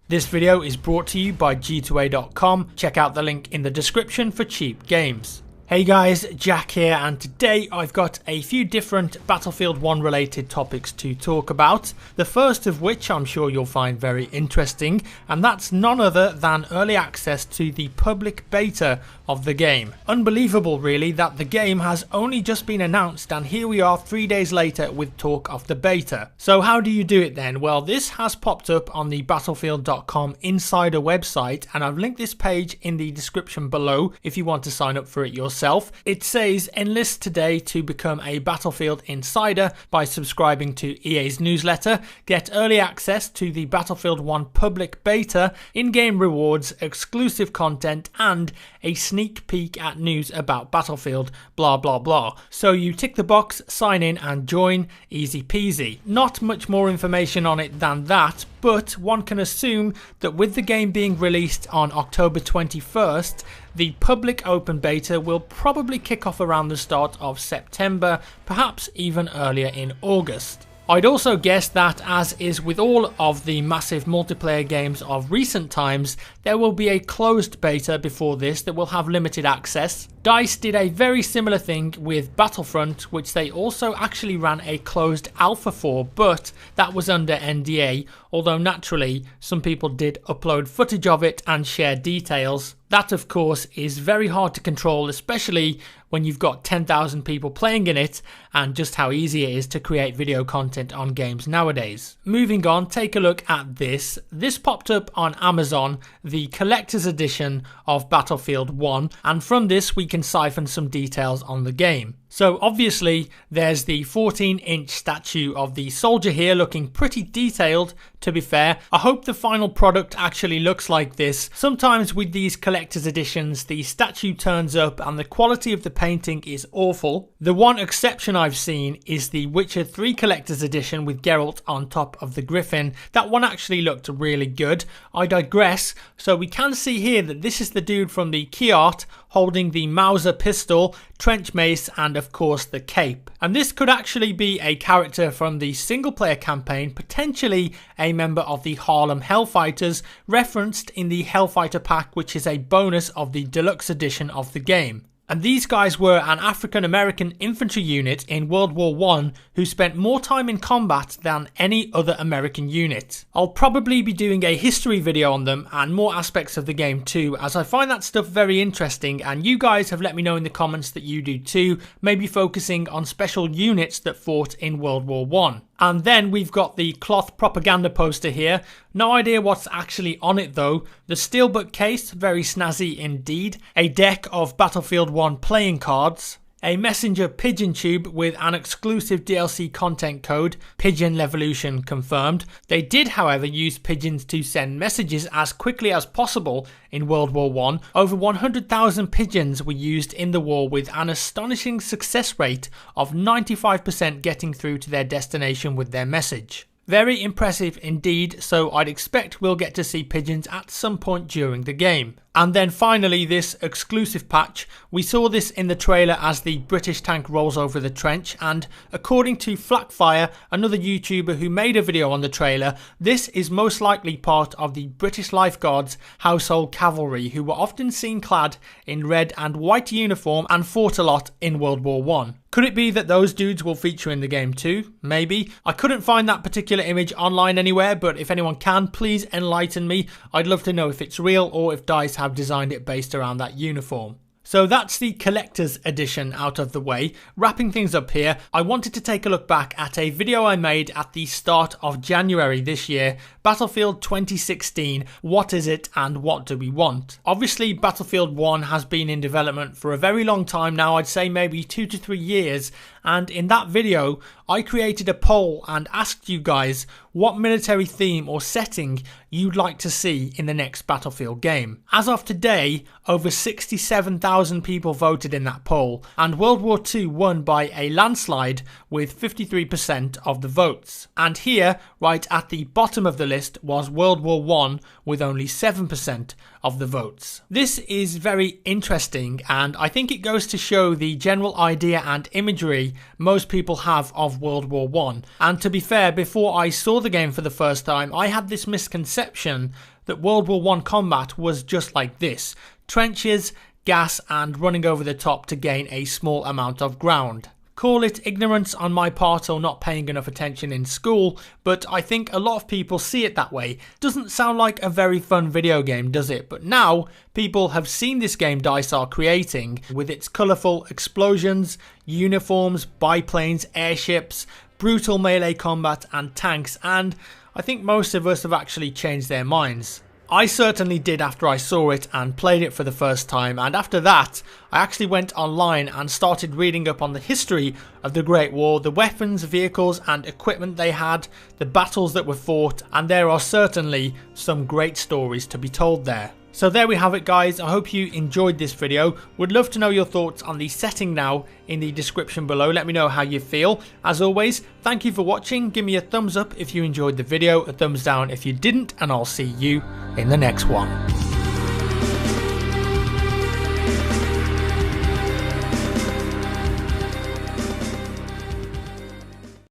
This video is brought to you by G2A.com. Check out the link in the description for cheap games. Hey guys, Jack here, and today I've got a few different Battlefield 1 related topics to talk about. The first of which I'm sure you'll find very interesting, and that's none other than early access to the public beta of the game. Unbelievable really that the game has only just been announced, and here we are 3 days later with talk of the beta. So how do you do it then? Well, this has popped up on the Battlefield.com insider website, and I've linked this page in the description below if you want to sign up for it yourself. It says enlist today to become a Battlefield insider by subscribing to EA's newsletter, get early access to the Battlefield 1 public beta, in-game rewards, exclusive content, and a sneak peek at news about Battlefield, blah blah blah. So you tick the box, sign in and join, easy peasy. Not much more information on it than that, but one can assume that with the game being released on October 21st, the public open beta will probably kick off around the start of September, perhaps even earlier in August. I'd also guess that, as is with all of the massive multiplayer games of recent times, there will be a closed beta before this that will have limited access. DICE did a very similar thing with Battlefront, which they also actually ran a closed alpha for, but that was under NDA, although naturally some people did upload footage of it and share details. That of course is very hard to control, especially when you've got 10,000 people playing in it, and just how easy it is to create video content on games nowadays. Moving on, take a look at this. This popped up on Amazon, the collector's edition of Battlefield 1, and from this we can siphon some details on the game. So obviously there's the 14-inch statue of the soldier here, looking pretty detailed, to be fair. I hope the final product actually looks like this. Sometimes with these collector's editions the statue turns up and the quality of the painting is awful. The one exception I've seen is the Witcher 3 collector's edition with Geralt on top of the Griffin. That one actually looked really good. I digress. So we can see here that this is the dude from the key art holding the Mauser pistol, trench mace, and of course the cape. And this could actually be a character from the single player campaign, potentially a member of the Harlem Hellfighters, referenced in the Hellfighter pack, which is a bonus of the deluxe edition of the game. And these guys were an African-American infantry unit in World War I who spent more time in combat than any other American unit. I'll probably be doing a history video on them and more aspects of the game too, as I find that stuff very interesting, and you guys have let me know in the comments that you do too, maybe focusing on special units that fought in World War I. And then we've got the cloth propaganda poster here. No idea what's actually on it though. The steelbook case, very snazzy indeed. A deck of Battlefield 1 playing cards. A messenger pigeon tube with an exclusive DLC content code, Pigeon Levolution confirmed. They did however use pigeons to send messages as quickly as possible in World War I. Over 100,000 pigeons were used in the war, with an astonishing success rate of 95% getting through to their destination with their message. Very impressive indeed, so I'd expect we'll get to see pigeons at some point during the game. And then finally this exclusive patch. We saw this in the trailer as the British tank rolls over the trench, and according to Flackfire, another YouTuber who made a video on the trailer, this is most likely part of the British Lifeguards Household Cavalry, who were often seen clad in red and white uniform and fought a lot in World War I. Could it be that those dudes will feature in the game too? Maybe. I couldn't find that particular image online anywhere, but if anyone can, please enlighten me. I'd love to know if it's real or if DICE have designed it based around that uniform. So that's the collector's edition out of the way. Wrapping things up here, I wanted to take a look back at a video I made at the start of January this year, Battlefield 2016, what is it and what do we want? Obviously Battlefield 1 has been in development for a very long time now, I'd say maybe 2 to 3 years, and in that video I created a poll and asked you guys what military theme or setting you'd like to see in the next Battlefield game. As of today, over 67,000 people voted in that poll, and World War II won by a landslide with 53% of the votes. And here, right at the bottom of the list was World War I with only 7% of the votes. This is very interesting, and I think it goes to show the general idea and imagery most people have of World War I. And to be fair, before I saw the game for the first time, I had this misconception that World War I combat was just like this: trenches, gas, and running over the top to gain a small amount of ground. Call it ignorance on my part or not paying enough attention in school, but I think a lot of people see it that way. Doesn't sound like a very fun video game, does it? But now people have seen this game DICE are creating, with its colourful explosions, uniforms, biplanes, airships, brutal melee combat and tanks, and I think most of us have actually changed their minds. I certainly did after I saw it and played it for the first time, and after that I actually went online and started reading up on the history of the Great War, the weapons, vehicles and equipment they had, the battles that were fought, and there are certainly some great stories to be told there. So there we have it, guys. I hope you enjoyed this video. Would love to know your thoughts on the setting now in the description below. Let me know how you feel. As always, thank you for watching. Give me a thumbs up if you enjoyed the video, a thumbs down if you didn't, and I'll see you in the next one.